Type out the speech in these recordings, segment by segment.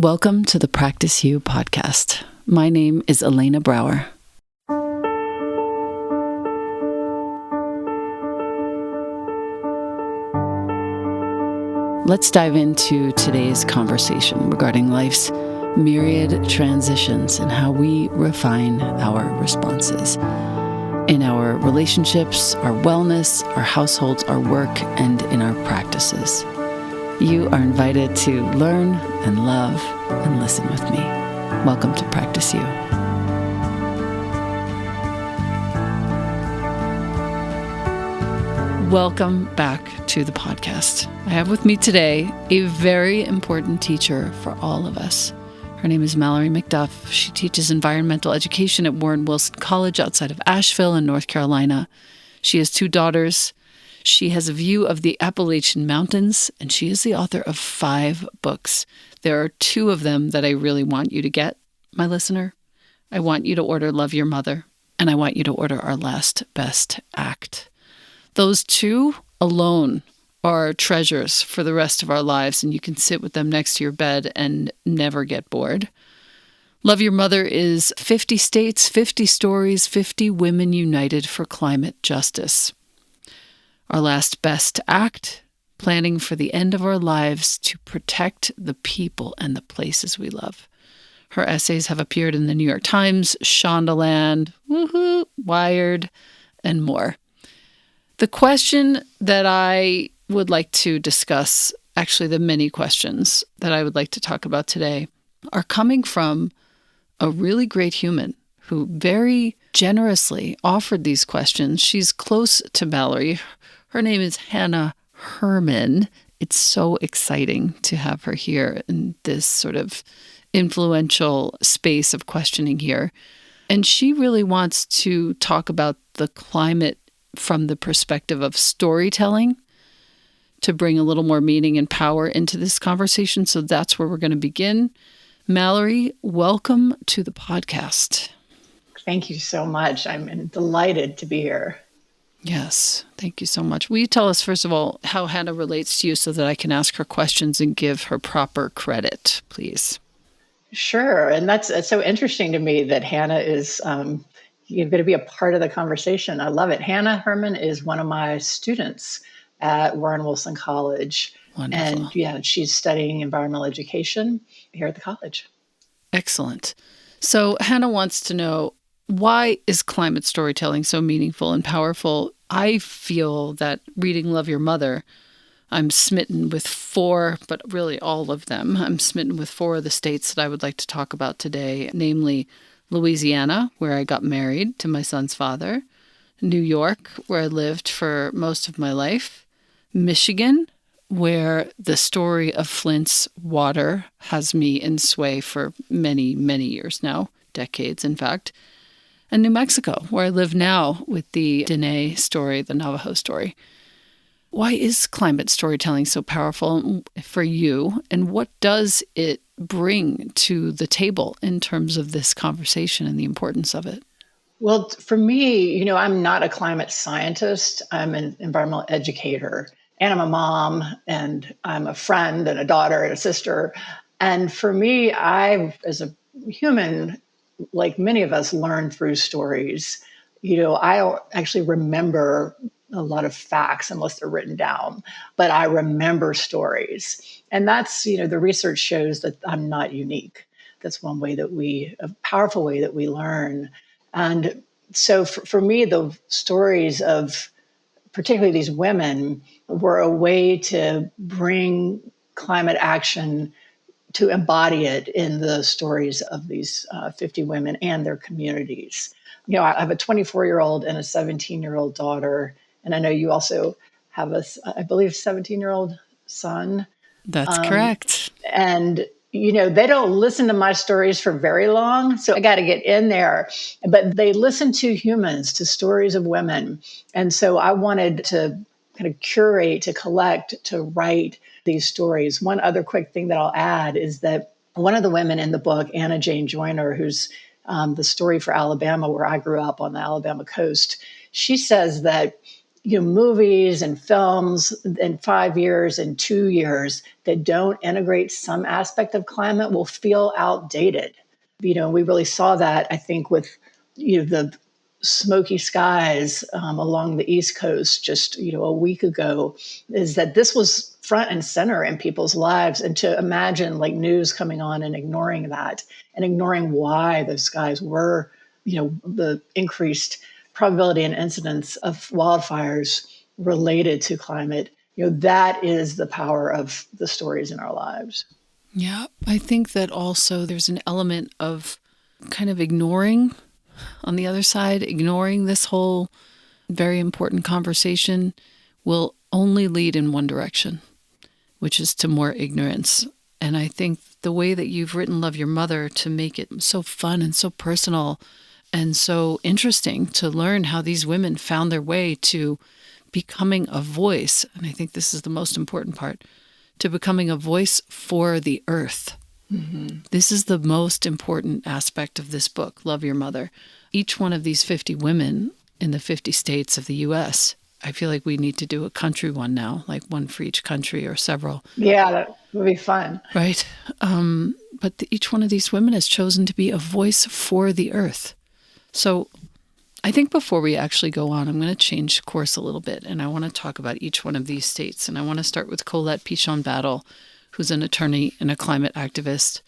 Welcome to the Practice You podcast. My name is Elena Brower. Let's dive into today's conversation regarding life's myriad transitions and how we refine our responses in our relationships, our wellness, our households, our work, and in our practices. You are invited to learn and love and listen with me. Welcome to Practice You. Welcome back to the podcast. I have with me today a very important teacher for all of us. Her name is Mallory McDuff. She teaches environmental education at Warren Wilson College outside of Asheville in North Carolina. She has 2 daughters. She has a view of the Appalachian Mountains, and she is the author of 5 books. There are 2 of them that I really want you to get, my listener. I want you to order Love Your Mother, and I want you to order Our Last Best Act. Those 2 alone are treasures for the rest of our lives, and you can sit with them next to your bed and never get bored. Love Your Mother is 50 states, 50 stories, 50 women united for climate justice. Our Last Best Act, planning for the end of our lives to protect the people and the places we love. Her essays have appeared in the New York Times, Shondaland, Woohoo, Wired, and more. The question that I would like to discuss, actually the many questions that I would like to talk about today, are coming from a really great human who very generously offered these questions. She's close to Mallory. Her name is Hannah Herman. It's so exciting to have her here in this sort of influential space of questioning here. And she really wants to talk about the climate from the perspective of storytelling to bring a little more meaning and power into this conversation. So that's where we're going to begin. Mallory, welcome to the podcast. Thank you so much. I'm delighted to be here. Yes, thank you so much. Will you tell us, first of all, how Hannah relates to you so that I can ask her questions and give her proper credit, please? Sure. And that's so interesting to me that Hannah is going to be a part of the conversation. I love it. Hannah Herman is one of my students at Warren Wilson College. Wonderful. And she's studying environmental education here at the college. Excellent. So Hannah wants to know, why is climate storytelling so meaningful and powerful? I feel that reading Love Your Mother, I'm smitten with 4, but really all of them. I'm smitten with 4 of the states that I would like to talk about today, namely Louisiana, where I got married to my son's father, New York, where I lived for most of my life, Michigan, where the story of Flint's water has me in sway for many, many years now, decades in fact, and New Mexico, where I live now with the Dene story, the Navajo story. Why is climate storytelling so powerful for you, and what does it bring to the table in terms of this conversation and the importance of it? Well, for me, I'm not a climate scientist. I'm an environmental educator, and I'm a mom, and I'm a friend and a daughter and a sister. And for me, as a human, like many of us, learn through stories. I don't actually remember a lot of facts unless they're written down, but I remember stories. And that's, the research shows that I'm not unique. That's one way a powerful way that we learn. And so for me, the stories of particularly these women were a way to bring climate action, to embody it in the stories of these 50 women and their communities. I have a 24-year-old and a 17-year-old daughter, and I know you also have I believe, 17-year-old son. That's correct. And, they don't listen to my stories for very long, so I got to get in there. But they listen to humans, to stories of women. And so I wanted to kind of curate, to collect, to write these stories. One other quick thing that I'll add is that one of the women in the book, Anna Jane Joyner, who's the story for Alabama, where I grew up on the Alabama coast, she says that movies and films in 5 years and 2 years that don't integrate some aspect of climate will feel outdated. We really saw that, I think, with the smoky skies along the East Coast just a week ago, is that this was front and center in people's lives. And to imagine like news coming on and ignoring that and ignoring why those skies were, the increased probability and incidence of wildfires related to climate, that is the power of the stories in our lives. Yeah, I think that also there's an element of kind of ignoring on the other side. Ignoring this whole very important conversation will only lead in one direction, which is to more ignorance. And I think the way that you've written Love Your Mother to make it so fun and so personal and so interesting to learn how these women found their way to becoming a voice, and I think this is the most important part, to becoming a voice for the earth. Mm-hmm. This is the most important aspect of this book, Love Your Mother. Each one of these 50 women in the 50 states of the U.S., I feel like we need to do a country one now, like one for each country or several. Yeah, that would be fun. Right. But each one of these women has chosen to be a voice for the earth. So I think before we actually go on, I'm going to change course a little bit, and I want to talk about each one of these states. And I want to start with Colette Pichon Battle, who's an attorney and a climate activist.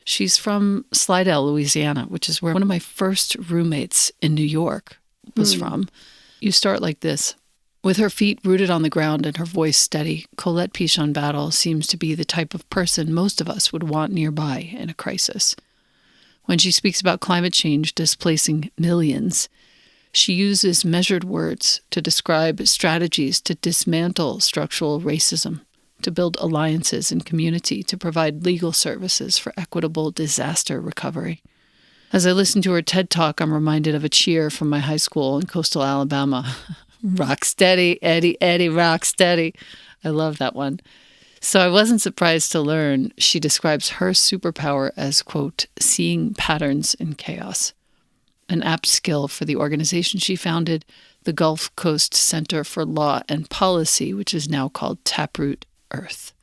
She's from Slidell, Louisiana, which is where one of my first roommates in New York was from. You start like this. With her feet rooted on the ground and her voice steady, Colette Pichon Battle seems to be the type of person most of us would want nearby in a crisis. When she speaks about climate change displacing millions, she uses measured words to describe strategies to dismantle structural racism, to build alliances in community, to provide legal services for equitable disaster recovery. As I listen to her TED Talk, I'm reminded of a cheer from my high school in coastal Alabama. Rock steady, Eddie, Eddie, rock steady. I love that one. So I wasn't surprised to learn she describes her superpower as, quote, seeing patterns in chaos, an apt skill for the organization she founded, the Gulf Coast Center for Law and Policy, which is now called Taproot Earth.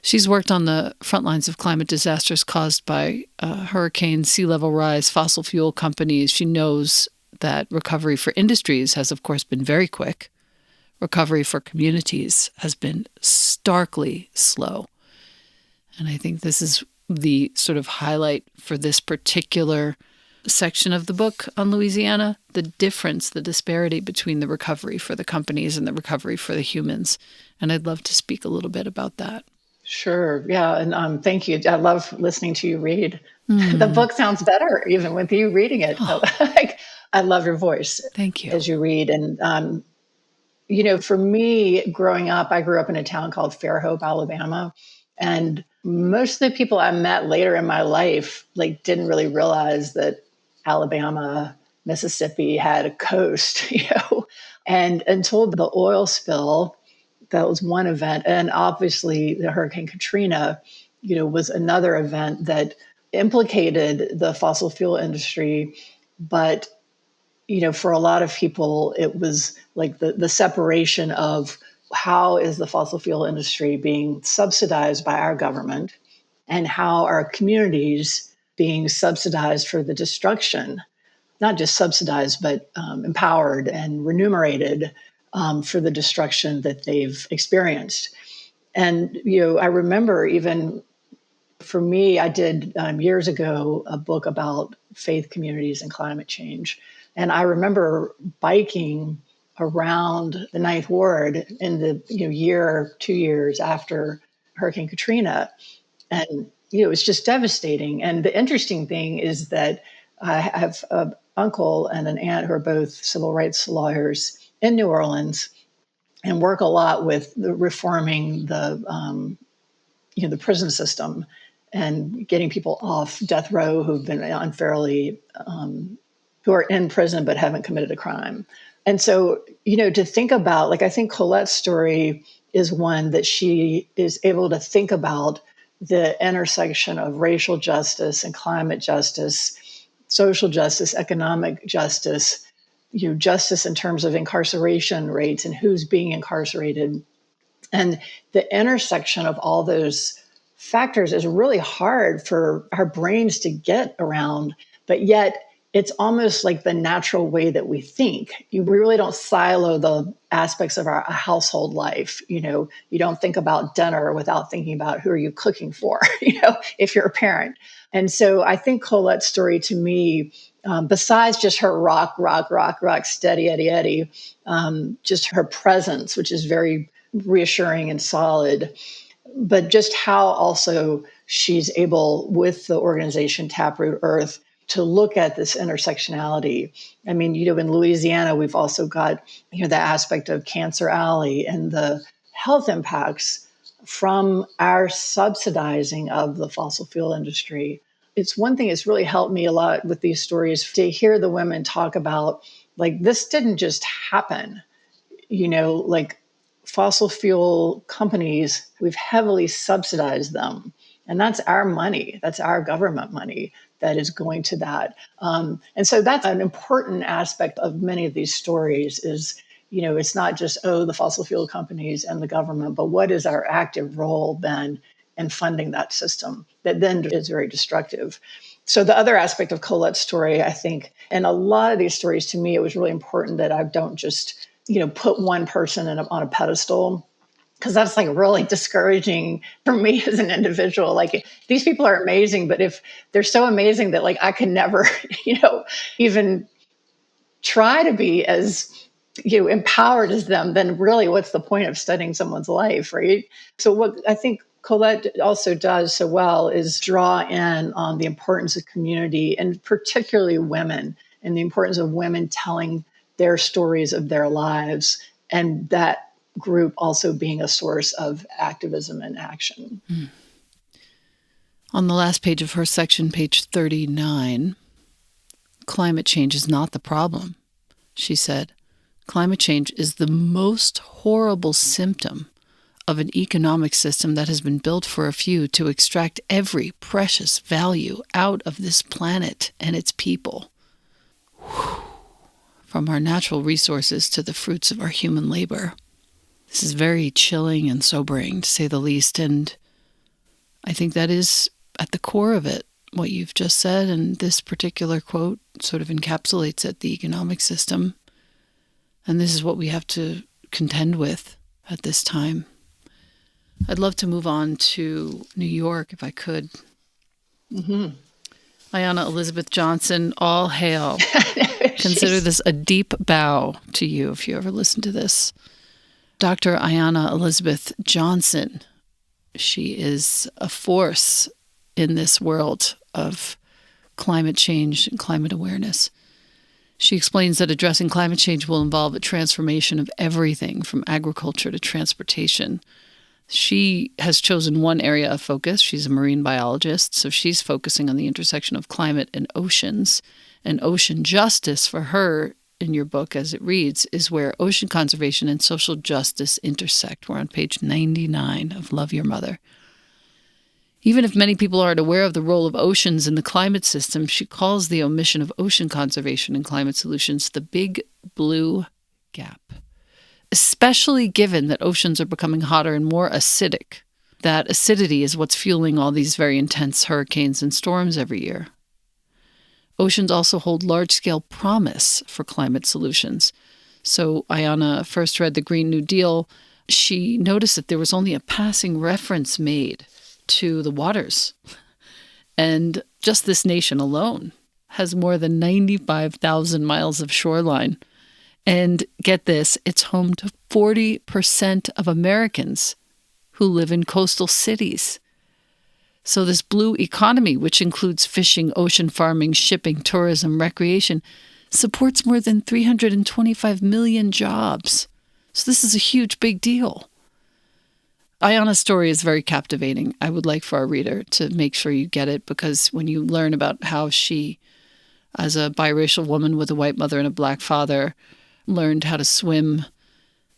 She's worked on the front lines of climate disasters caused by hurricanes, sea level rise, fossil fuel companies. She knows that recovery for industries has, of course, been very quick. Recovery for communities has been starkly slow. And I think this is the sort of highlight for this particular section of the book on Louisiana, the difference, the disparity between the recovery for the companies and the recovery for the humans. And I'd love to speak a little bit about that. Sure. Yeah. And thank you. I love listening to you read. The book sounds better even with you reading it. Oh. I love your voice. Thank you. As you read. And, for me, growing up, I grew up in a town called Fairhope, Alabama. And most of the people I met later in my life, didn't really realize that Alabama, Mississippi had a coast, and until the oil spill, that was one event. And obviously the Hurricane Katrina, was another event that implicated the fossil fuel industry. But, for a lot of people, it was like the separation of how is the fossil fuel industry being subsidized by our government and how are communities being subsidized for the destruction, not just subsidized, but empowered and remunerated for the destruction that they've experienced. And, I remember even for me, I did years ago a book about faith communities and climate change. And I remember biking around the Ninth Ward in the year, 2 years after Hurricane Katrina. And, it was just devastating. And the interesting thing is that I have an uncle and an aunt who are both civil rights lawyers in New Orleans and work a lot with reforming the prison system and getting people off death row who've been unfairly, who are in prison but haven't committed a crime. And so, to think about, I think Colette's story is one that she is able to think about the intersection of racial justice and climate justice, social justice, economic justice, justice in terms of incarceration rates and who's being incarcerated. And the intersection of all those factors is really hard for our brains to get around, but yet it's almost like the natural way that we think. We really don't silo the aspects of our household life. You don't think about dinner without thinking about who are you cooking for, if you're a parent. And so I think Colette's story to me, besides just her rock, steady, Eddie, just her presence, which is very reassuring and solid, but just how also she's able, with the organization Taproot Earth, to look at this intersectionality. I mean, in Louisiana, we've also got, the aspect of Cancer Alley and the health impacts from our subsidizing of the fossil fuel industry. It's one thing that's really helped me a lot with these stories to hear the women talk about, like, this didn't just happen, like fossil fuel companies, we've heavily subsidized them. And that's our money. That's our government money that is going to that. And so that's an important aspect of many of these stories is, it's not just, the fossil fuel companies and the government, but what is our active role then in funding that system that then is very destructive. So the other aspect of Colette's story, I think, and a lot of these stories, to me, it was really important that I don't just, put one person on a pedestal, because that's like really discouraging for me as an individual. Like, these people are amazing, but if they're so amazing that, like, I can never, even try to be as, empowered as them, then really what's the point of studying someone's life, right? So what I think Colette also does so well is draw in on the importance of community, and particularly women, and the importance of women telling their stories of their lives, and that group also being a source of activism and action. On the last page of her section, page 39, climate change is not the problem, she said. Climate change is the most horrible symptom of an economic system that has been built for a few to extract every precious value out of this planet and its people. From our natural resources to the fruits of our human labor. This is very chilling and sobering, to say the least, and I think that is at the core of it, what you've just said, and this particular quote sort of encapsulates it, the economic system, and this is what we have to contend with at this time. I'd love to move on to New York, if I could. Mm-hmm. Ayanna Elizabeth Johnson, all hail. Consider this a deep bow to you if you ever listen to this. Dr. Ayanna Elizabeth Johnson, she is a force in this world of climate change and climate awareness. She explains that addressing climate change will involve a transformation of everything from agriculture to transportation. She has chosen one area of focus. She's a marine biologist, so she's focusing on the intersection of climate and oceans. And ocean justice for her, in your book as it reads, is where ocean conservation and social justice intersect. We're on page 99 of Love Your Mother. Even if many people aren't aware of the role of oceans in the climate system, she calls the omission of ocean conservation and climate solutions the big blue gap. Especially given that oceans are becoming hotter and more acidic. That acidity is what's fueling all these very intense hurricanes and storms every year. Oceans also hold large-scale promise for climate solutions. So Ayanna first read the Green New Deal. She noticed that there was only a passing reference made to the waters. And just this nation alone has more than 95,000 miles of shoreline. And get this, it's home to 40% of Americans who live in coastal cities. So this blue economy, which includes fishing, ocean farming, shipping, tourism, recreation, supports more than 325 million jobs. So this is a huge, big deal. Ayanna's story is very captivating. I would like for our reader to make sure you get it, because when you learn about how she, as a biracial woman with a white mother and a black father, learned how to swim,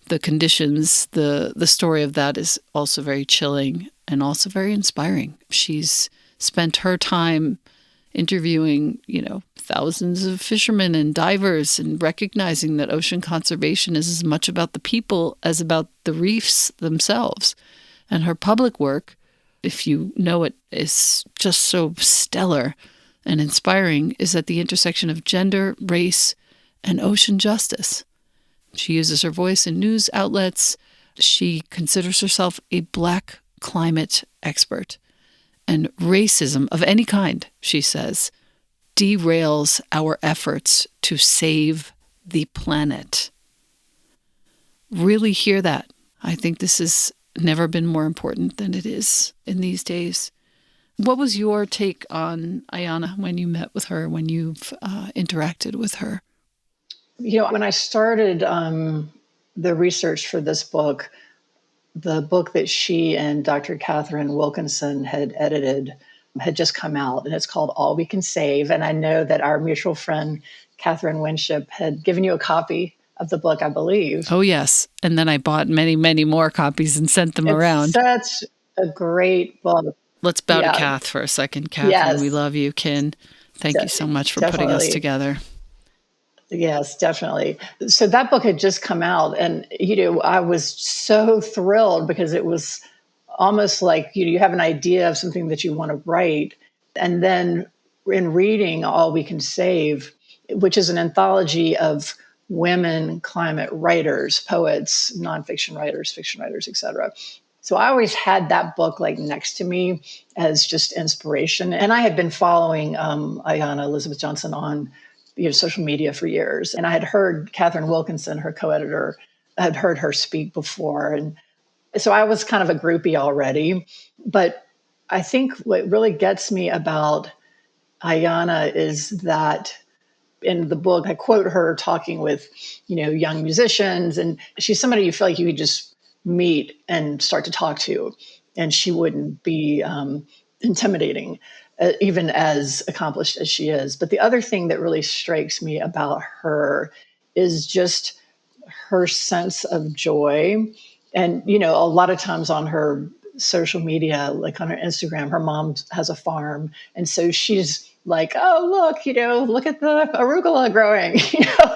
the conditions, the story of that is also very chilling and also very inspiring. She's spent her time interviewing, thousands of fishermen and divers and recognizing that ocean conservation is as much about the people as about the reefs themselves. And her public work, if you know it, is just so stellar and inspiring, is at the intersection of gender, race, and ocean justice. She uses her voice in news outlets. She considers herself a Black climate expert. And racism of any kind, she says, derails our efforts to save the planet. Really hear that. I think this has never been more important than it is in these days. What was your take on Ayanna when you met with her, when you've interacted with her? When I started the research for this book, the book that she and Dr. Catherine Wilkinson had edited had just come out, and it's called All We Can Save. And I know that our mutual friend, Catherine Winship, had given you a copy of the book, I believe. Oh, yes. And then I bought many, many more copies and sent them around. Such a great book. Let's bow to Kath for a second. Catherine, yes. We love you. Ken, thank you so much for putting us together. Yes, definitely. So that book had just come out, and, I was so thrilled because it was almost like, you have an idea of something that you want to write. And then in reading All We Can Save, which is an anthology of women climate writers, poets, nonfiction writers, fiction writers, etc. So I always had that book next to me as just inspiration. And I had been following Ayanna Elizabeth Johnson on social media for years. And I had heard Catherine Wilkinson, her co-editor, I had heard her speak before. And so I was kind of a groupie already. But I think what really gets me about Ayanna is that in the book, I quote her talking with, young musicians. And she's somebody you feel like you could just meet and start to talk to. And she wouldn't be intimidating, even as accomplished as she is. But the other thing that really strikes me about her is just her sense of joy. And, a lot of times on her social media, like on her Instagram, her mom has a farm. And so she's like, oh, look, look at the arugula growing,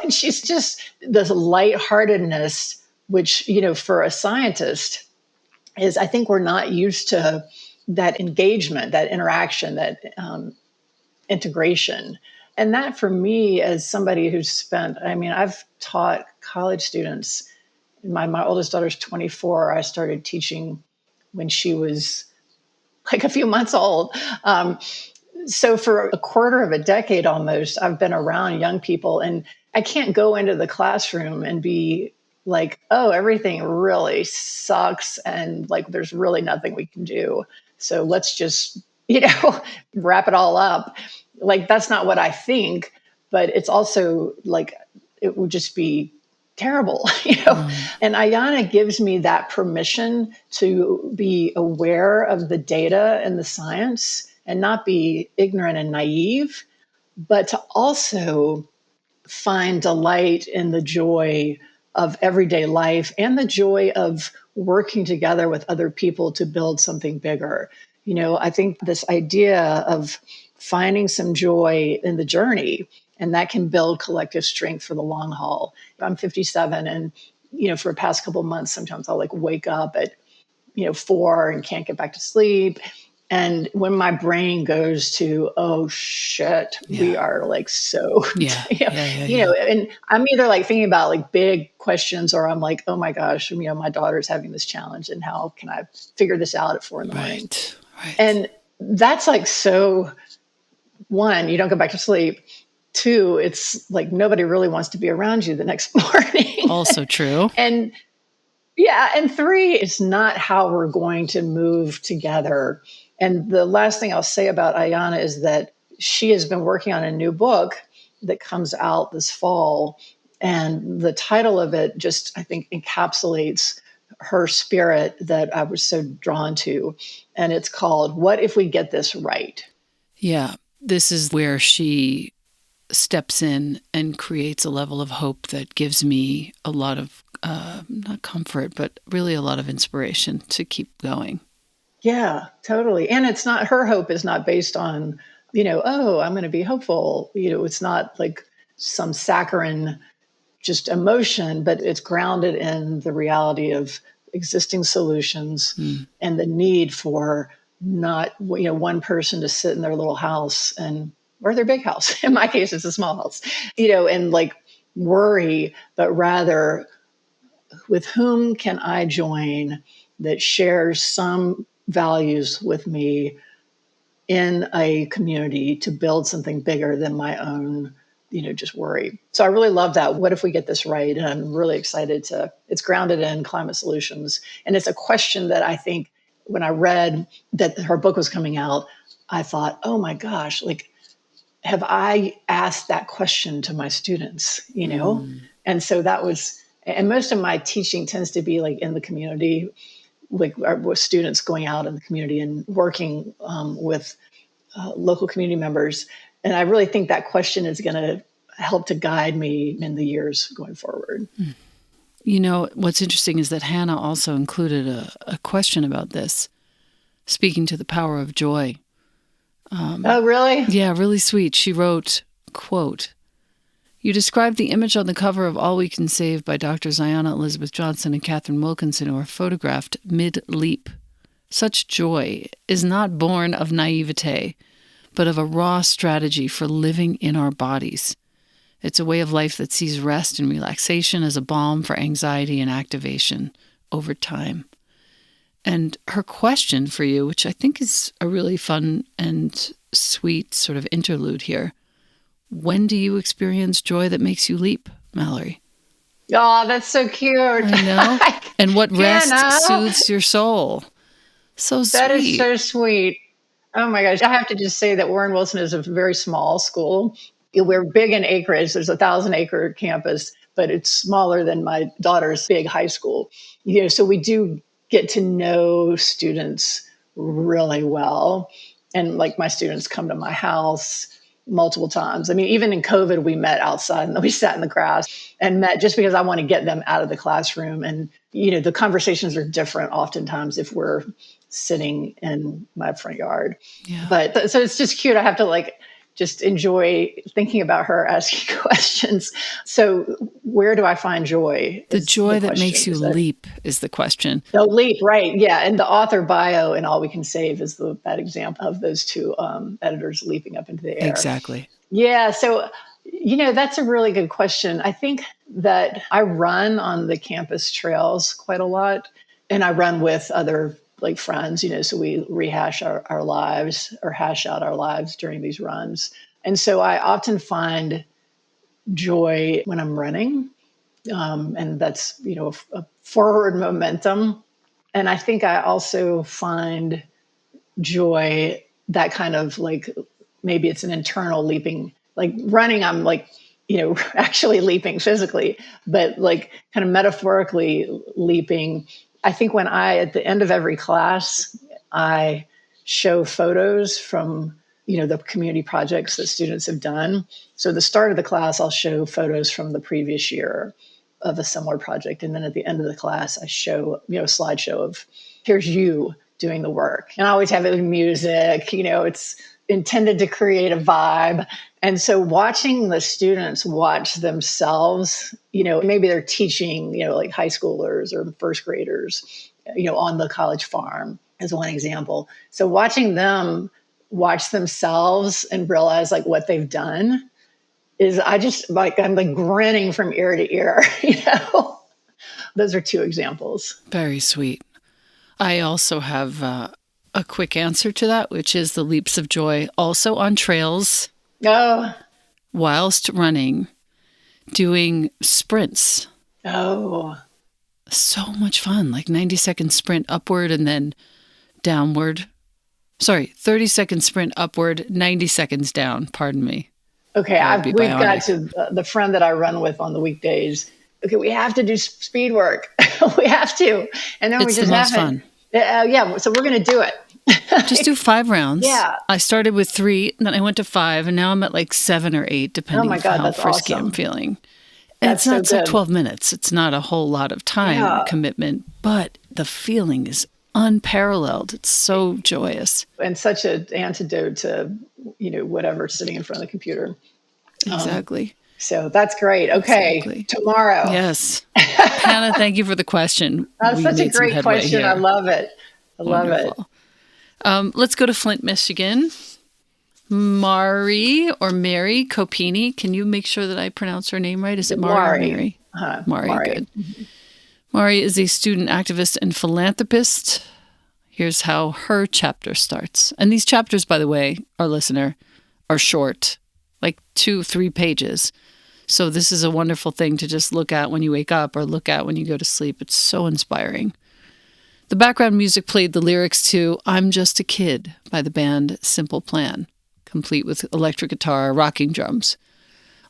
and she's just this lightheartedness, which, for a scientist is, I think we're not used to that engagement, that interaction, that integration. And that for me, as somebody who's spent, I've taught college students. My oldest daughter's 24. I started teaching when she was like a few months old. So for a quarter of a decade almost, I've been around young people, and I can't go into the classroom and be like, oh, everything really sucks and there's really nothing we can do. So let's just, wrap it all up. That's not what I think, but it's also it would just be terrible, And Ayanna gives me that permission to be aware of the data and the science and not be ignorant and naive, but to also find delight in the joy of everyday life and the joy of working together with other people to build something bigger. I think this idea of finding some joy in the journey, and that can build collective strength for the long haul. I'm 57, and, for the past couple of months, sometimes I'll wake up at, 4 and can't get back to sleep. And when my brain goes to, oh shit, we are so, and I'm either thinking about big questions, or I'm like, oh my gosh, my daughter's having this challenge, and how can I figure this out at 4 a.m? Right. And that's so, one, you don't go back to sleep. 2, it's nobody really wants to be around you the next morning. Also true. And 3, it's not how we're going to move together. And the last thing I'll say about Ayanna is that she has been working on a new book that comes out this fall. And the title of it just, I think, encapsulates her spirit that I was so drawn to. And it's called What If We Get This Right? Yeah, this is where she steps in and creates a level of hope that gives me a lot of, not comfort, but really a lot of inspiration to keep going. Yeah, totally. And it's not, her hope is not based on oh, I'm going to be hopeful. It's not like some saccharine just emotion, but it's grounded in the reality of existing solutions and the need for not, one person to sit in their little house or their big house. In my case, it's a small house, and like worry, but rather with whom can I join that shares some values with me in a community to build something bigger than my own, just worry. So I really love that. What if we get this right? And I'm really excited it's grounded in climate solutions. And it's a question that I think when I read that her book was coming out, I thought, oh my gosh, like, have I asked that question to my students, And so and most of my teaching tends to be like in the community, like with students going out in the community and working with local community members. And I really think that question is going to help to guide me in the years going forward. What's interesting is that Hannah also included a question about this, speaking to the power of joy. Oh, really? Yeah, really sweet. She wrote, quote, "You described the image on the cover of All We Can Save by Drs. Ayanna Elizabeth Johnson and Catherine Wilkinson, who are photographed mid-leap. Such joy is not born of naivete, but of a raw strategy for living in our bodies. It's a way of life that sees rest and relaxation as a balm for anxiety and activation over time." And her question for you, which I think is a really fun and sweet sort of interlude here: when do you experience joy that makes you leap, Mallory? Oh, that's so cute. I know. And what rest soothes your soul? So sweet. That is so sweet. Oh my gosh. I have to just say that Warren Wilson is a very small school. We're big in acreage. There's 1,000-acre campus, but it's smaller than my daughter's big high school. So we do get to know students really well. And like my students come to my house multiple times. I mean, even in COVID, we met outside and we sat in the grass and met just because I want to get them out of the classroom. And, the conversations are different oftentimes if we're sitting in my front yard. Yeah. But so it's just cute. I have to just enjoy thinking about her asking questions. So where do I find joy? The joy that makes you leap is the question. The leap, right. Yeah. And the author bio in All We Can Save is that example of those two editors leaping up into the air. Exactly. Yeah. So, that's a really good question. I think that I run on the campus trails quite a lot, and I run with other friends, so we rehash our lives or hash out our lives during these runs. And so I often find joy when I'm running. And that's, a forward momentum. And I think I also find joy, that kind of maybe it's an internal leaping, running, I'm actually leaping physically, but kind of metaphorically leaping. I think when at the end of every class, I show photos from, the community projects that students have done. So at the start of the class, I'll show photos from the previous year of a similar project. And then at the end of the class, I show, a slideshow of here's you doing the work. And I always have it with music, it's intended to create a vibe. And so watching the students watch themselves, maybe they're teaching, high schoolers or first graders, on the college farm as one example. So watching them watch themselves and realize what they've done is I'm grinning from ear to ear, Those are two examples. Very sweet. I also have a quick answer to that, which is the leaps of joy also on trails. Oh. Whilst running, doing sprints. Oh. So much fun, 90-second sprint upward and then downward. 30-second sprint upward, 90 seconds down, pardon me. Okay, we've got to, the friend that I run with on the weekdays, okay, we have to do speed work. We have to. And then it's we just the most fun. Yeah, so we're going to do it. Just do 5 rounds. Yeah. I started with 3, then I went to 5, and now I'm at 7 or 8, depending on how frisky I'm feeling. And that's it's not so good. 12 minutes. It's not a whole lot of time commitment, but the feeling is unparalleled. It's so joyous. And such an antidote to, whatever sitting in front of the computer. Exactly. So that's great. Okay. Exactly. Tomorrow. Yes. Hannah, thank you for the question. That's such a great question. Here. I love it. Love it. Let's go to Flint, Michigan. Mari or Mary Copeny. Can you make sure that I pronounce her name right? Is it Mari or Mary? Mari, good. Mm-hmm. Mari is a student activist and philanthropist. Here's how her chapter starts. And these chapters, by the way, our listener, are short, like 2-3 pages. So this is a wonderful thing to just look at when you wake up or look at when you go to sleep. It's so inspiring. The background music played the lyrics to I'm Just a Kid by the band Simple Plan, complete with electric guitar, rocking drums.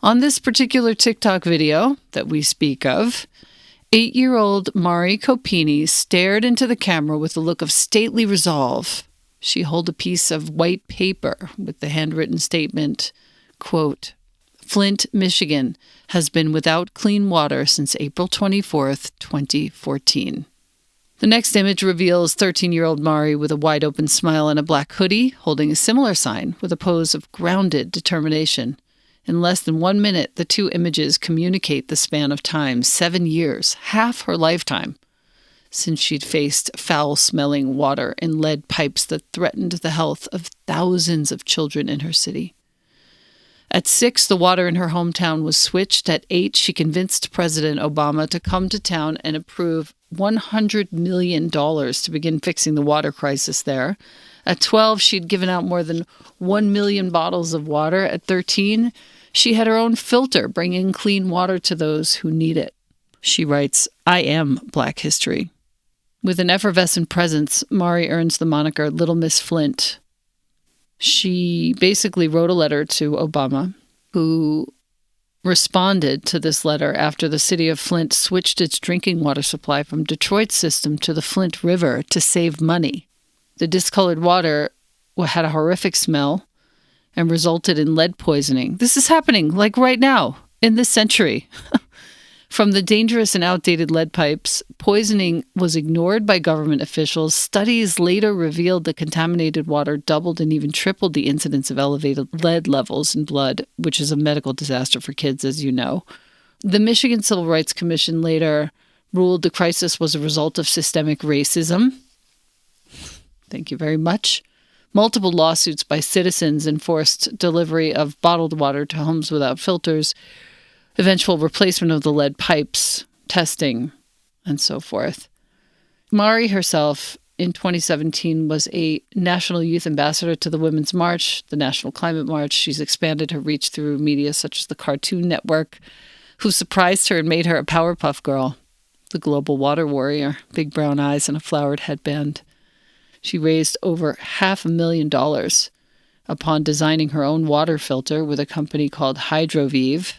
On this particular TikTok video that we speak of, 8-year-old Mari Copeny stared into the camera with a look of stately resolve. She held a piece of white paper with the handwritten statement, quote, Flint, Michigan has been without clean water since April 24th, 2014. The next image reveals 13-year-old Mari with a wide-open smile and a black hoodie, holding a similar sign with a pose of grounded determination. In less than 1 minute, the two images communicate the span of time, 7 years, half her lifetime, since she'd faced foul-smelling water in lead pipes that threatened the health of thousands of children in her city. At 6, the water in her hometown was switched. At 8, she convinced President Obama to come to town and approve $100 million to begin fixing the water crisis there. At 12, she'd given out more than 1 million bottles of water. At 13, she had her own filter, bringing clean water to those who need it. She writes, I am Black history. With an effervescent presence, Mari earns the moniker Little Miss Flint. She basically wrote a letter to Obama, who responded to this letter after the city of Flint switched its drinking water supply from Detroit's system to the Flint River to save money. The discolored water had a horrific smell and resulted in lead poisoning. This is happening, like right now, in this century. From the dangerous and outdated lead pipes, poisoning was ignored by government officials. Studies later revealed the contaminated water doubled and even tripled the incidence of elevated lead levels in blood, which is a medical disaster for kids, as you know. The Michigan Civil Rights Commission later ruled the crisis was a result of systemic racism. Thank you very much. Multiple lawsuits by citizens enforced delivery of bottled water to homes without filters, eventual replacement of the lead pipes, testing, and so forth. Mari herself, in 2017, was a National Youth Ambassador to the Women's March, the National Climate March. She's expanded her reach through media such as the Cartoon Network, who surprised her and made her a Powerpuff Girl, the global water warrior, big brown eyes and a flowered headband. She raised over $500,000 upon designing her own water filter with a company called Hydrovive,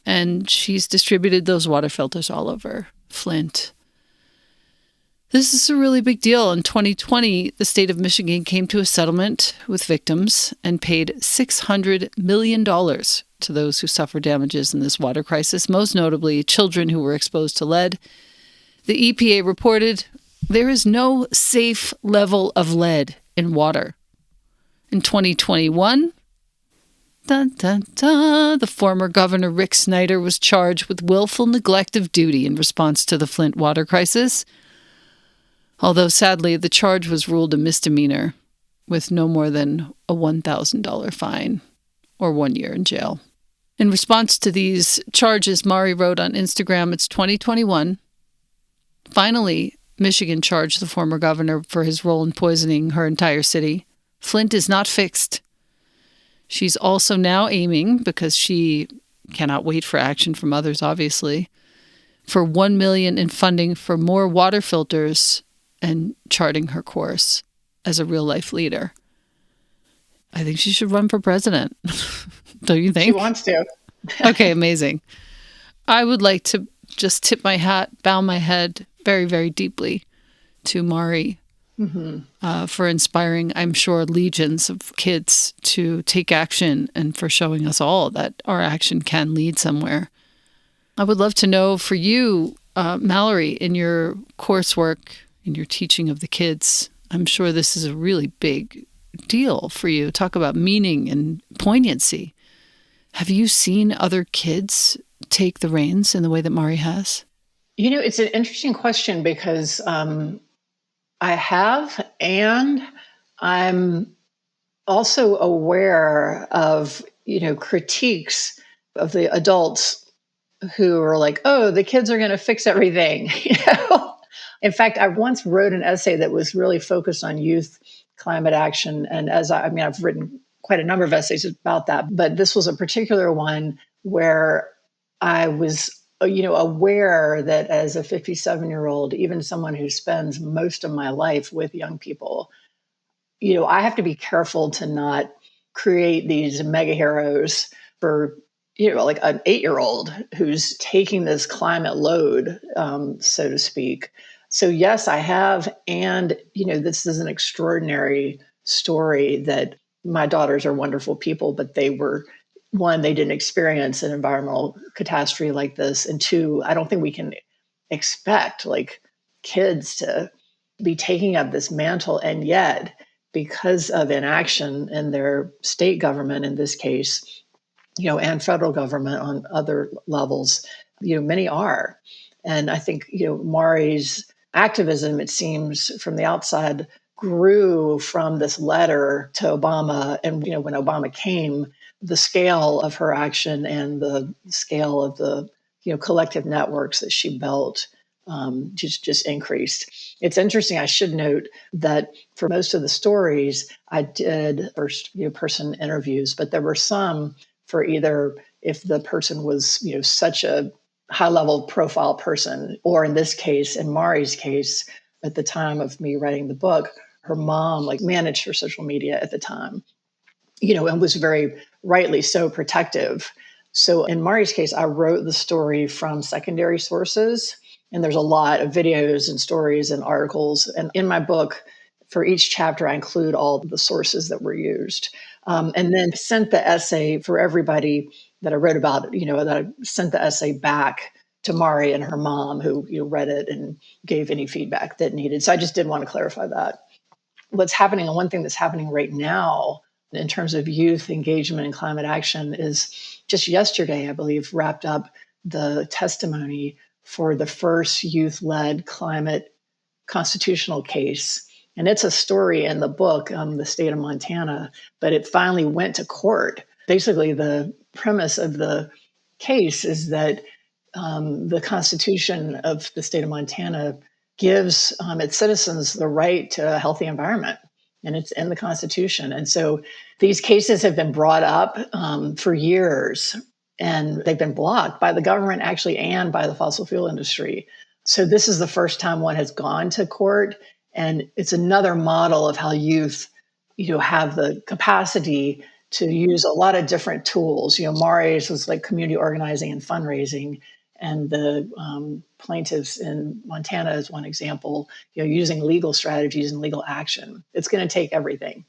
and she's distributed those water filters all over Flint. This is a really big deal. In 2020, the state of Michigan came to a settlement with victims and paid $600 million to those who suffered damages in this water crisis, most notably children who were exposed to lead. The EPA reported there is no safe level of lead in water. In 2021, the former Governor Rick Snyder was charged with willful neglect of duty in response to the Flint water crisis. Although, sadly, the charge was ruled a misdemeanor with no more than a $1,000 fine or 1 year in jail. In response to these charges, Mari wrote on Instagram, it's 2021. Finally, Michigan charged the former governor for his role in poisoning her entire city. Flint is not fixed. She's also now aiming, because she cannot wait for action from others, obviously, for $1 million in funding for more water filters and charting her course as a real-life leader. I think she should run for president. Don't you think? She wants to. Okay, amazing. I would like to just tip my hat, bow my head very, very deeply to Mari. For inspiring, I'm sure, legions of kids to take action and for showing us all that our action can lead somewhere. I would love to know for you, Mallory, in your coursework, in your teaching of the kids. I'm sure this is a really big deal for you. Talk about meaning and poignancy. Have you seen other kids take the reins in the way that Mari has? It's an interesting question because I have, and I'm also aware of, critiques of the adults who are like, oh, the kids are going to fix everything. In fact, I once wrote an essay that was really focused on youth climate action. And I've written quite a number of essays about that, but this was a particular one where I was, aware that as a 57-year-old, even someone who spends most of my life with young people, I have to be careful to not create these mega heroes for, like an 8-year-old who's taking this climate load, so to speak. So yes, I have. And, this is an extraordinary story that my daughters are wonderful people, but they didn't experience an environmental catastrophe like this. And two, I don't think we can expect like kids to be taking up this mantle. And yet, because of inaction in their state government in this case, and federal government on other levels, many are. And I think, Mari's activism, it seems from the outside, grew from this letter to Obama. And, when Obama came, the scale of her action and the scale of the, collective networks that she built just increased. It's interesting. I should note that for most of the stories, I did first person interviews, but there were some for either if the person was such a high level profile person, or in this case, in Mari's case, at the time of me writing the book, her mom managed her social media at the time, and was very rightly so protective. So in Mari's case, I wrote the story from secondary sources. And there's a lot of videos and stories and articles. And in my book, for each chapter, I include all the sources that were used. And then sent the essay for everybody that I wrote about, that I sent the essay back to Mari and her mom, who read it and gave any feedback that needed. So I just did want to clarify that. What's happening, and one thing that's happening right now in terms of youth engagement in climate action is just yesterday, I believe, wrapped up the testimony for the first youth-led climate constitutional case. And it's a story in the book, the state of Montana, but it finally went to court. Basically, the premise of the case is that the Constitution of the state of Montana gives its citizens the right to a healthy environment, and it's in the Constitution. And so these cases have been brought up for years, and they've been blocked by the government actually and by the fossil fuel industry. So this is the first time one has gone to court, and it's another model of how youth, have the capacity to use a lot of different tools. Mari's was like community organizing and fundraising, and the plaintiffs in Montana is one example, using legal strategies and legal action. It's going to take everything.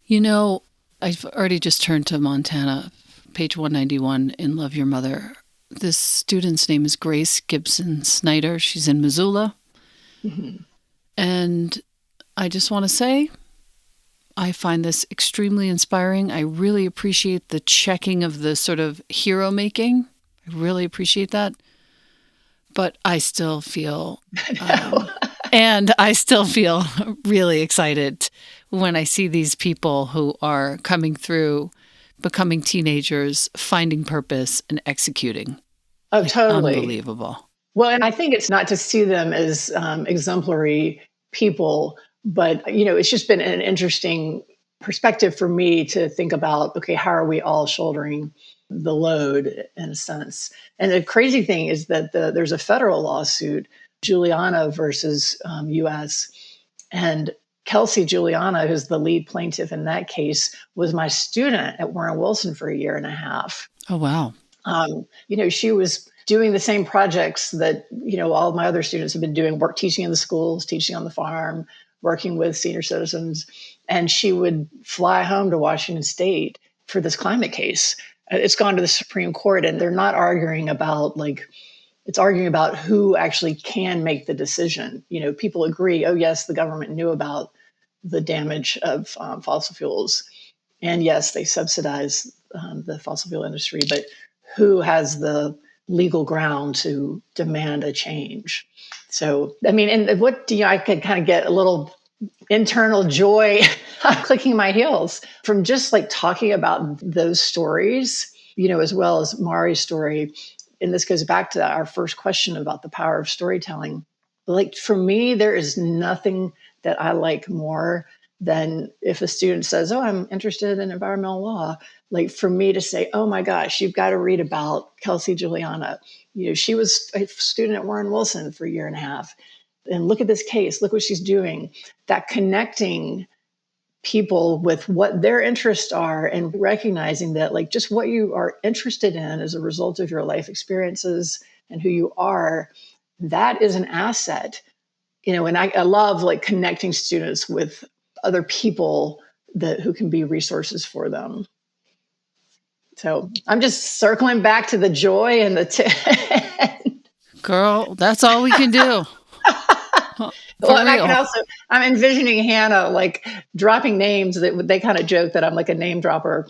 I've already just turned to Montana, page 191 in Love Your Mother. This student's name is Grace Gibson Snyder. She's in Missoula. Mm-hmm. And I just want to say, I find this extremely inspiring. I really appreciate the checking of the sort of hero making. I really appreciate that. But I still feel, and I still feel really excited when I see these people who are coming through, becoming teenagers, finding purpose, and executing. Oh, totally. Unbelievable. Well, and I think it's not to see them as exemplary people, but, it's just been an interesting perspective for me to think about, okay, how are we all shouldering the load in a sense? And the crazy thing is that there's a federal lawsuit, Juliana versus U.S., and Kelsey Juliana, who's the lead plaintiff in that case, was my student at Warren Wilson for a year and a half. Oh, wow. She was doing the same projects that, all of my other students have been doing, teaching in the schools, teaching on the farm, working with senior citizens. And she would fly home to Washington State for this climate case. It's gone to the Supreme Court, and they're not arguing about It's arguing about who actually can make the decision. People agree, oh, yes, the government knew about the damage of fossil fuels. And yes, they subsidize the fossil fuel industry, but who has the legal ground to demand a change? So, I mean, and I could kind of get a little internal joy clicking my heels from just like talking about those stories, as well as Mari's story. And this goes back to our first question about the power of storytelling. Like for me, there is nothing that I like more than if a student says, oh, I'm interested in environmental law. Like for me to say, oh my gosh, you've got to read about Kelsey Juliana. She was a student at Warren Wilson for a year and a half. And look at this case, look what she's doing. That connecting people with what their interests are and recognizing that like just what you are interested in as a result of your life experiences and who you are, that is an asset. And I love like connecting students with other people who can be resources for them. So I'm just circling back to the joy and the Girl, that's all we can do. Well, I'm envisioning Hannah like dropping names that they kind of joke that I'm like a name dropper,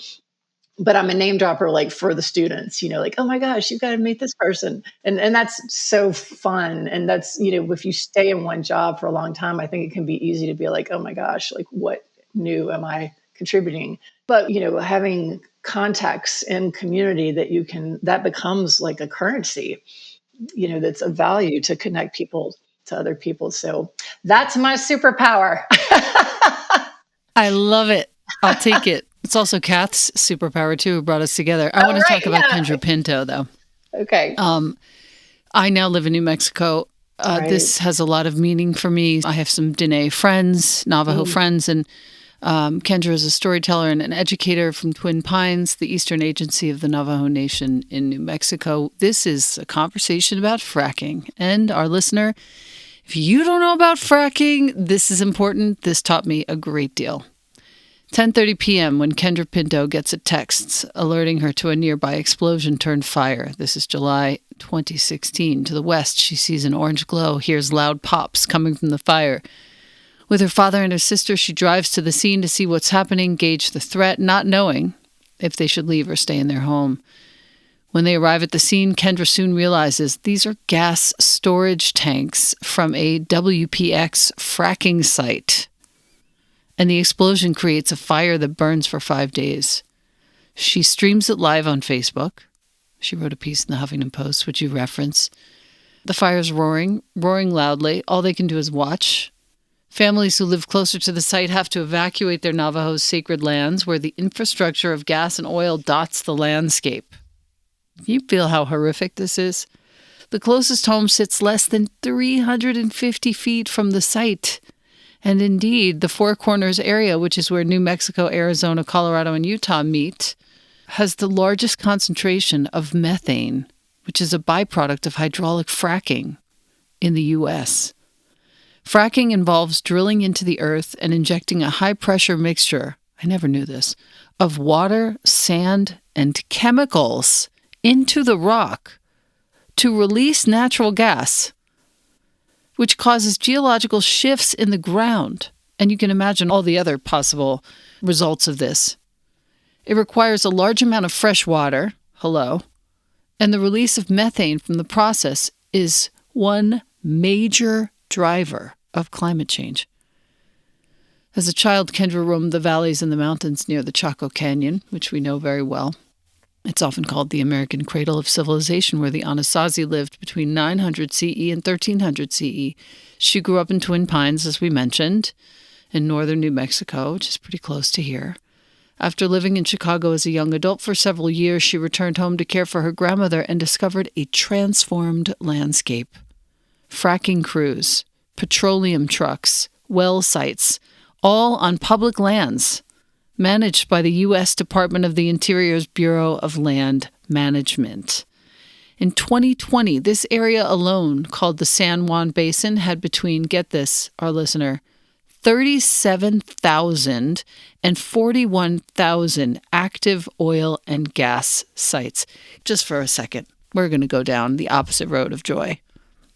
but I'm a name dropper like for the students, like, oh my gosh, you've got to meet this person. And that's so fun. And that's, if you stay in one job for a long time, I think it can be easy to be like, oh my gosh, like what new am I contributing? But, having contacts in community that becomes like a currency, that's of value to connect people to other people. So that's my superpower. I love it. I'll take it. It's also Kath's superpower too, who brought us together. I want to talk about Kendra Pinto though. Okay. I now live in New Mexico. This has a lot of meaning for me. I have some Dene friends, Navajo friends, and Kendra is a storyteller and an educator from Twin Pines, the Eastern Agency of the Navajo Nation in New Mexico. This is a conversation about fracking. And our listener, if you don't know about fracking, this is important. This taught me a great deal. 10:30 p.m. when Kendra Pinto gets a text alerting her to a nearby explosion turned fire. This is July 2016. To the west, she sees an orange glow, hears loud pops coming from the fire. With her father and her sister, she drives to the scene to see what's happening, gauge the threat, not knowing if they should leave or stay in their home. When they arrive at the scene, Kendra soon realizes these are gas storage tanks from a WPX fracking site. And the explosion creates a fire that burns for 5 days. She streams it live on Facebook. She wrote a piece in the Huffington Post, which you reference. The fire's roaring loudly. All they can do is watch. Families who live closer to the site have to evacuate their Navajo's sacred lands, where the infrastructure of gas and oil dots the landscape. You feel how horrific this is? The closest home sits less than 350 feet from the site. And indeed, the Four Corners area, which is where New Mexico, Arizona, Colorado, and Utah meet, has the largest concentration of methane, which is a byproduct of hydraulic fracking in the U.S. Fracking involves drilling into the earth and injecting a high-pressure mixture, I never knew this, of water, sand, and chemicals into the rock to release natural gas, which causes geological shifts in the ground. And you can imagine all the other possible results of this. It requires a large amount of fresh water, and the release of methane from the process is one major driver of climate change. As a child, Kendra roamed the valleys and the mountains near the Chaco Canyon, which we know very well. It's often called the American cradle of civilization, where the Anasazi lived between 900 CE and 1300 CE. She grew up in Twin Pines, as we mentioned, in northern New Mexico, which is pretty close to here. After living in Chicago as a young adult for several years, she returned home to care for her grandmother and discovered a transformed landscape. Fracking crews, petroleum trucks, well sites, all on public lands, managed by the U.S. Department of the Interior's Bureau of Land Management. In 2020, this area alone, called the San Juan Basin, had between, get this, our listener, 37,000 and 41,000 active oil and gas sites. Just for a second, We're going to go down the opposite road of joy.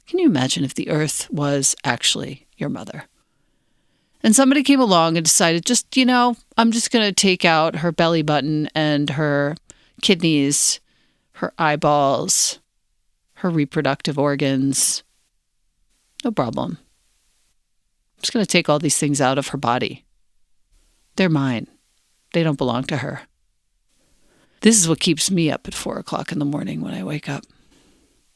Can you imagine if the earth was actually your mother? And somebody came along and decided, I'm just going to take out her belly button and her kidneys, her eyeballs, her reproductive organs. No problem. I'm just going to take all these things out of her body. They're mine. They don't belong to her. This is what keeps me up at 4 o'clock in the morning when I wake up.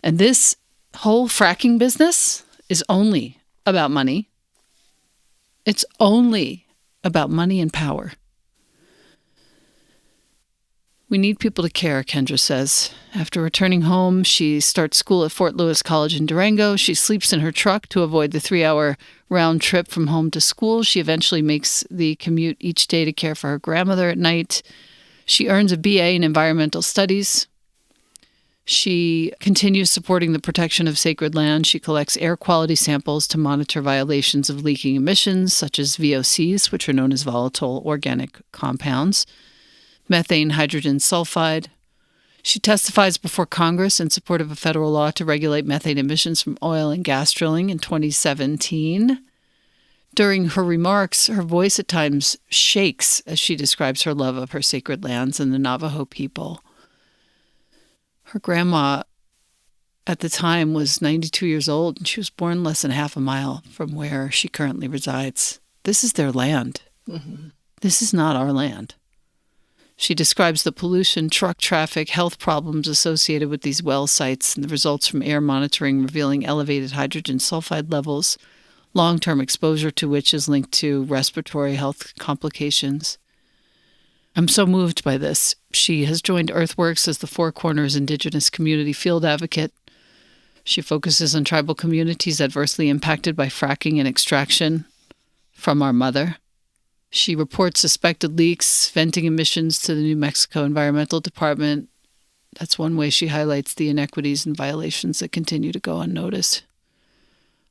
And this whole fracking business is only about money. It's only about money and power. We need people to care, Kendra says. After returning home, she starts school at Fort Lewis College in Durango. She sleeps in her truck to avoid the 3-hour round trip from home to school. She eventually makes the commute each day to care for her grandmother at night. She earns a BA in environmental studies. She continues supporting the protection of sacred land. She collects air quality samples to monitor violations of leaking emissions, such as VOCs, which are known as volatile organic compounds, methane hydrogen sulfide. She testifies before Congress in support of a federal law to regulate methane emissions from oil and gas drilling in 2017. During her remarks, her voice at times shakes as she describes her love of her sacred lands and the Navajo people. Her grandma at the time was 92 years old, and she was born less than half a mile from where she currently resides. This is their land. Mm-hmm. This is not our land. She describes the pollution, truck traffic, health problems associated with these well sites and the results from air monitoring revealing elevated hydrogen sulfide levels, long-term exposure to which is linked to respiratory health complications. I'm so moved by this. She has joined Earthworks as the Four Corners Indigenous Community Field Advocate. She focuses on tribal communities adversely impacted by fracking and extraction from our mother. She reports suspected leaks, venting emissions to the New Mexico Environmental Department. That's one way she highlights the inequities and violations that continue to go unnoticed.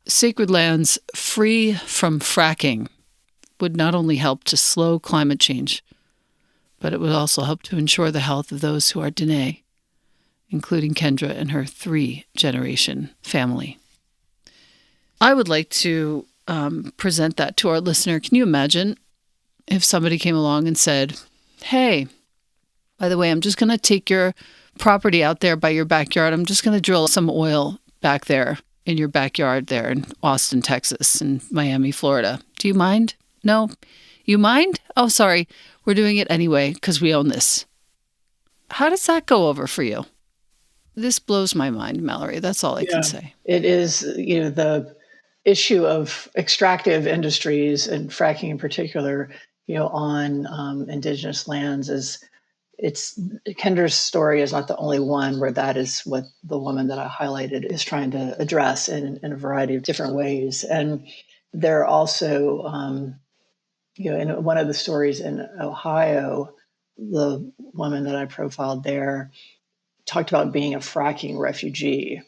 Sacred lands free from fracking would not only help to slow climate change, but it would also help to ensure the health of those who are Dene, including Kendra and her 3-generation family. I would like to present that to our listener. Can you imagine if somebody came along and said, hey, by the way, I'm just going to take your property out there by your backyard. I'm just going to drill some oil back there in your backyard there in Austin, Texas, and Miami, Florida. Do you mind? No? You mind? Oh, sorry. We're doing it anyway because we own this. How does that go over for you? This blows my mind, Mallory. That's all I can say. It is, the issue of extractive industries and fracking in particular, on indigenous lands Kendra's story is not the only one where that is what the woman that I highlighted is trying to address in a variety of different ways. And there are also, in one of the stories in Ohio, the woman that I profiled there talked about being a fracking refugee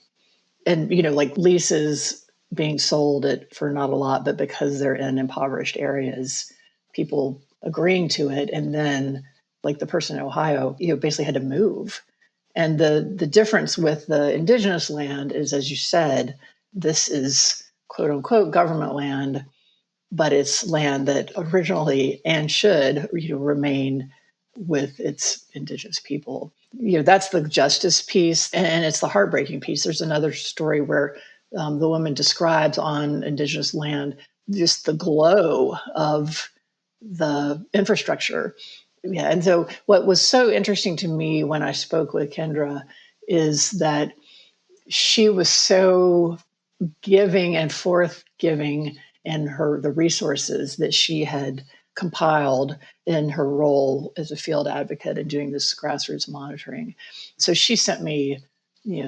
and, like leases being sold for not a lot, but because they're in impoverished areas, people agreeing to it. And then like the person in Ohio, basically had to move. And the difference with the indigenous land is, as you said, this is quote unquote government land, but it's land that originally and should remain with its indigenous people. That's the justice piece, and it's the heartbreaking piece. There's another story where the woman describes on indigenous land just the glow of the infrastructure. Yeah, and so what was so interesting to me when I spoke with Kendra is that she was so giving and forthgiving in the resources that she had compiled in her role as a field advocate and doing this grassroots monitoring. So she sent me,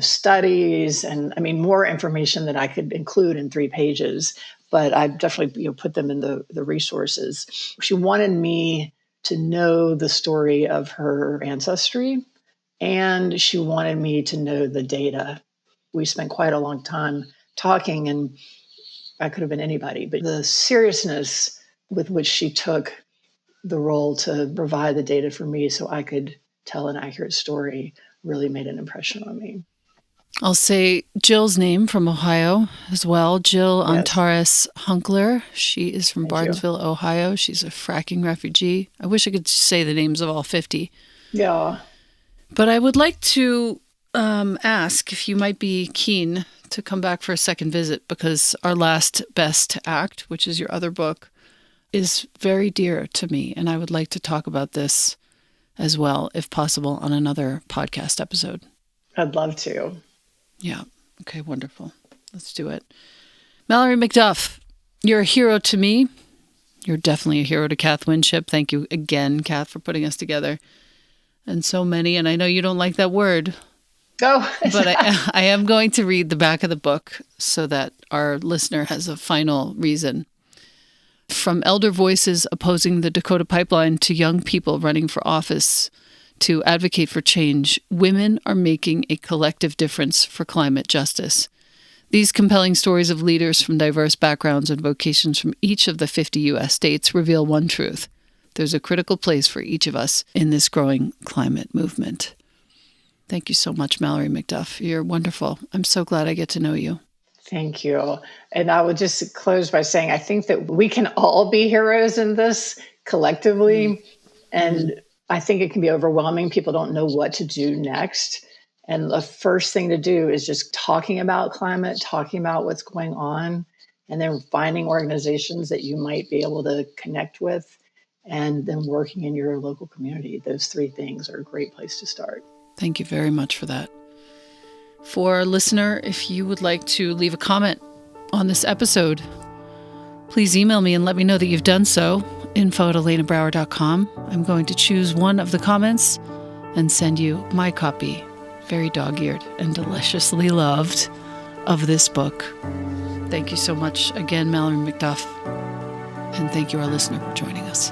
studies and more information that I could include in 3 pages, but I definitely put them in the resources. She wanted me to know the story of her ancestry, and she wanted me to know the data. We spent quite a long time talking, and I could have been anybody, but the seriousness with which she took the role to provide the data for me so I could tell an accurate story really made an impression on me. I'll say Jill's name from Ohio as well. Jill Yes. Antares Hunkler. She is from Thank you. Barnesville, Ohio. She's a fracking refugee. I wish I could say the names of all 50. Yeah. But I would like to ask if you might be keen to come back for a second visit, because our last best act, which is your other book, is very dear to me. And I would like to talk about this as well, if possible, on another podcast episode. I'd love to. Yeah. Okay, wonderful. Let's do it. Mallory McDuff, you're a hero to me. You're definitely a hero to Kath Winship. Thank you again, Kath, for putting us together. And so many, and I know you don't like that word, Oh, but I am going to read the back of the book so that our listener has a final reason. From elder voices opposing the Dakota Pipeline to young people running for office to advocate for change, women are making a collective difference for climate justice. These compelling stories of leaders from diverse backgrounds and vocations from each of the 50 U.S. states reveal one truth. There's a critical place for each of us in this growing climate movement. Thank you so much, Mallory McDuff. You're wonderful. I'm so glad I get to know you. thank you. And I would just close by saying I think that we can all be heroes in this collectively. And I think it can be overwhelming. People don't know what to do next. And the first thing to do is just talking about climate, talking about what's going on, and then finding organizations that you might be able to connect with, and then working in your local community. Those three things are a great place to start. Thank you very much for that. For our listener, if you would like to leave a comment on this episode, please email me and let me know that you've done so. info@elenabrower.com. I'm going to choose one of the comments and send you my copy, very dog-eared and deliciously loved, of this book. Thank you so much again, Mallory McDuff. And thank you, our listener, for joining us.